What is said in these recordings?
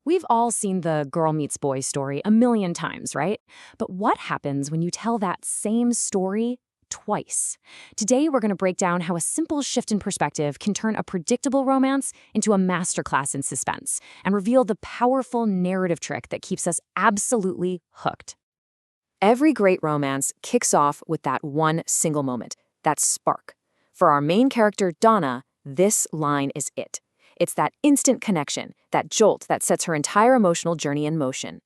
We've all seen the girl meets boy story a million times, right? But what happens when you tell that same story twice? Today, we're going to break down how a simple shift in perspective can turn a predictable romance into a masterclass in suspense and reveal the powerful narrative trick that keeps us absolutely hooked. Every great romance kicks off with that one single moment, that spark. For our main character, Donna, this line is it. It's that instant connection, that jolt that sets her entire emotional journey in motion.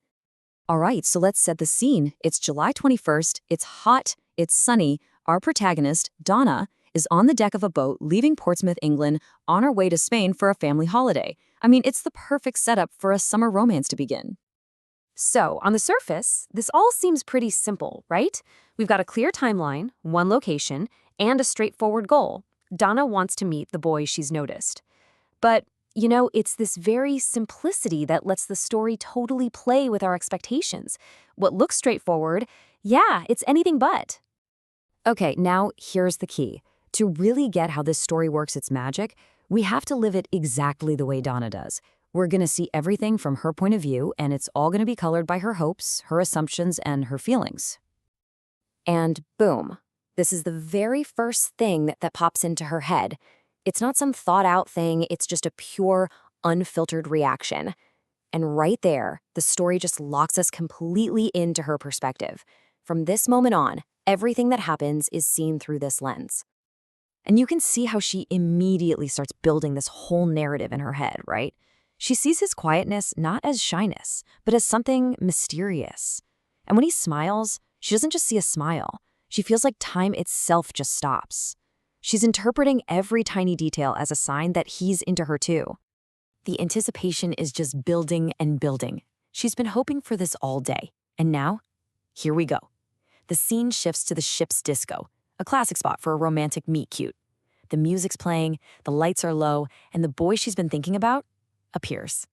All right, so let's set the scene. It's July 21st, it's hot, it's sunny. Our protagonist, Donna, is on the deck of a boat leaving Portsmouth, England, on her way to Spain for a family holiday. I mean, it's the perfect setup for a summer romance to begin. So, on the surface, this all seems pretty simple, right? We've got a clear timeline, one location, and a straightforward goal. Donna wants to meet the boy she's noticed. But, it's this very simplicity that lets the story totally play with our expectations. What looks straightforward, yeah, it's anything but. Okay, now here's the key. To really get how this story works its magic, we have to live it exactly the way Donna does. We're going to see everything from her point of view, and it's all going to be colored by her hopes, her assumptions, and her feelings. And boom, this is the very first thing that pops into her head. It's not some thought-out thing, it's just a pure, unfiltered reaction. And right there, the story just locks us completely into her perspective. From this moment on, everything that happens is seen through this lens. And you can see how she immediately starts building this whole narrative in her head, right? She sees his quietness not as shyness, but as something mysterious. And when he smiles, she doesn't just see a smile. She feels like time itself just stops. She's interpreting every tiny detail as a sign that he's into her too. The anticipation is just building and building. She's been hoping for this all day. And now, here we go. The scene shifts to the ship's disco, a classic spot for a romantic meet-cute. The music's playing, the lights are low, and the boy she's been thinking about appears.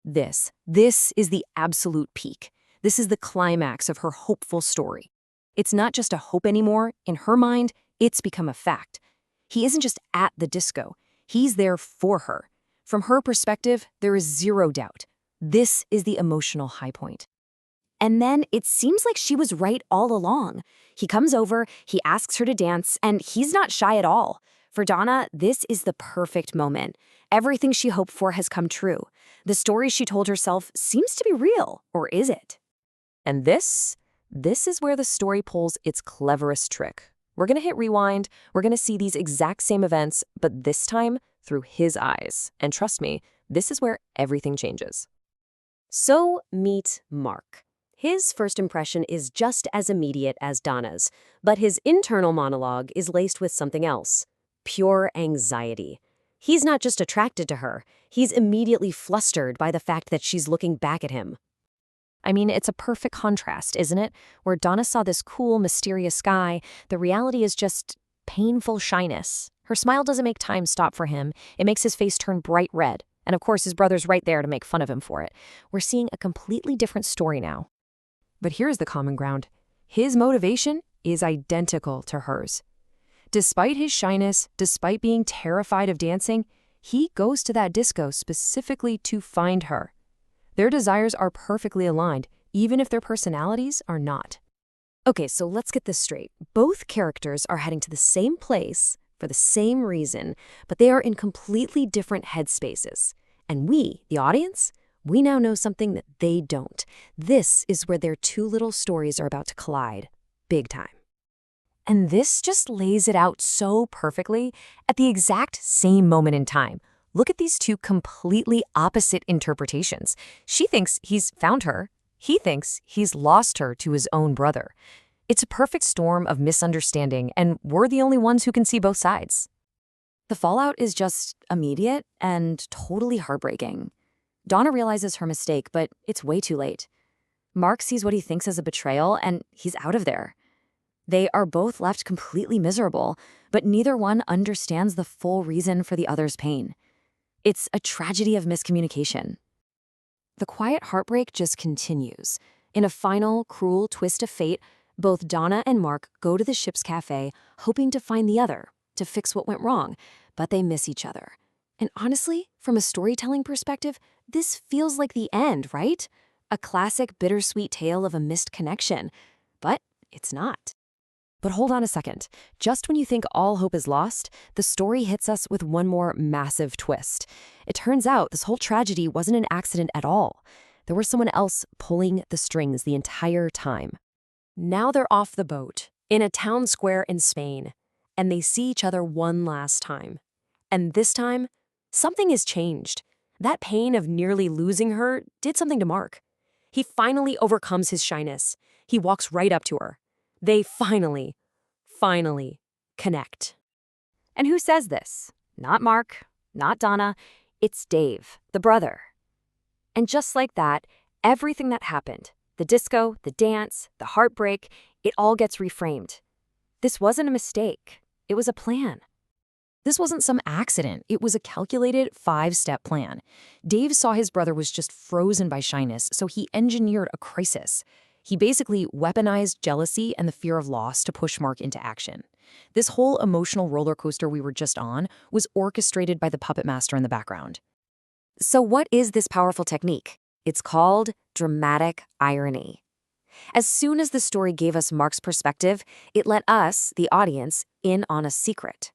This is the absolute peak. This is the climax of her hopeful story. It's not just a hope anymore. In her mind, it's become a fact. He isn't just at the disco. He's there for her. From her perspective, there is zero doubt. This is the emotional high point. And then it seems like she was right all along. He comes over, he asks her to dance, and he's not shy at all. For Donna, this is the perfect moment. Everything she hoped for has come true. The story she told herself seems to be real, or is it? And this is where the story pulls its cleverest trick. We're going to hit rewind, we're going to see these exact same events, but this time through his eyes. And trust me, this is where everything changes. So meet Mark. His first impression is just as immediate as Donna's, but his internal monologue is laced with something else. Pure anxiety. He's not just attracted to her, he's immediately flustered by the fact that she's looking back at him. I mean, it's a perfect contrast, isn't it? Where Donna saw this cool, mysterious guy, the reality is just painful shyness. Her smile doesn't make time stop for him. It makes his face turn bright red. And of course, his brother's right there to make fun of him for it. We're seeing a completely different story now. But here's the common ground. His motivation is identical to hers. Despite his shyness, despite being terrified of dancing, he goes to that disco specifically to find her. Their desires are perfectly aligned, even if their personalities are not. Okay, so let's get this straight. Both characters are heading to the same place for the same reason, but they are in completely different headspaces. And we, the audience, we now know something that they don't. This is where their two little stories are about to collide, big time. And this just lays it out so perfectly at the exact same moment in time. Look at these two completely opposite interpretations. She thinks he's found her. He thinks he's lost her to his own brother. It's a perfect storm of misunderstanding, and we're the only ones who can see both sides. The fallout is just immediate and totally heartbreaking. Donna realizes her mistake, but it's way too late. Mark sees what he thinks is a betrayal, and he's out of there. They are both left completely miserable, but neither one understands the full reason for the other's pain. It's a tragedy of miscommunication. The quiet heartbreak just continues. In a final, cruel twist of fate, both Donna and Mark go to the ship's cafe, hoping to find the other, to fix what went wrong, but they miss each other. And honestly, from a storytelling perspective, This feels like the end, right? A classic bittersweet tale of a missed connection. But it's not. But hold on a second. Just when you think all hope is lost, the story hits us with one more massive twist. It turns out this whole tragedy wasn't an accident at all. There was someone else pulling the strings the entire time. Now they're off the boat, in a town square in Spain, and they see each other one last time. And this time, something has changed. That pain of nearly losing her did something to Mark. He finally overcomes his shyness. He walks right up to her. They finally connect. And who says this? Not Mark, not Donna. It's Dave, the brother. And just like that, everything that happened, the disco, the dance, the heartbreak, it all gets reframed. This wasn't a mistake. It was a plan. This wasn't some accident. It was a calculated 5-step plan. Dave saw his brother was just frozen by shyness, so he engineered a crisis. He basically weaponized jealousy and the fear of loss to push Mark into action. This whole emotional roller coaster we were just on was orchestrated by the puppet master in the background. So what is this powerful technique? It's called dramatic irony. As soon as the story gave us Mark's perspective, it let us, the audience, in on a secret.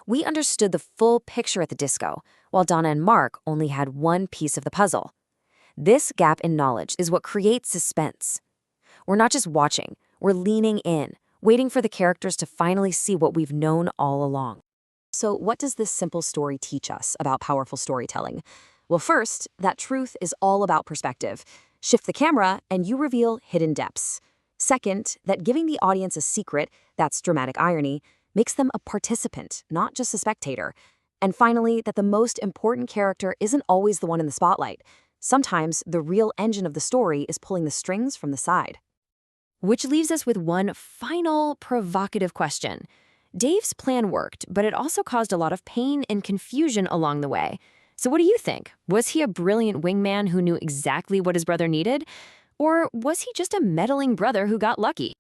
We understood the full picture at the disco, while Donna and Mark only had one piece of the puzzle. This gap in knowledge is what creates suspense. We're not just watching, we're leaning in, waiting for the characters to finally see what we've known all along. So what does this simple story teach us about powerful storytelling? Well, first, that truth is all about perspective. Shift the camera and you reveal hidden depths. Second, that giving the audience a secret, that's dramatic irony, makes them a participant, not just a spectator. And finally, that the most important character isn't always the one in the spotlight. Sometimes the real engine of the story is pulling the strings from the side. Which leaves us with one final provocative question. Dave's plan worked, but it also caused a lot of pain and confusion along the way. So what do you think? Was he a brilliant wingman who knew exactly what his brother needed? Or was he just a meddling brother who got lucky?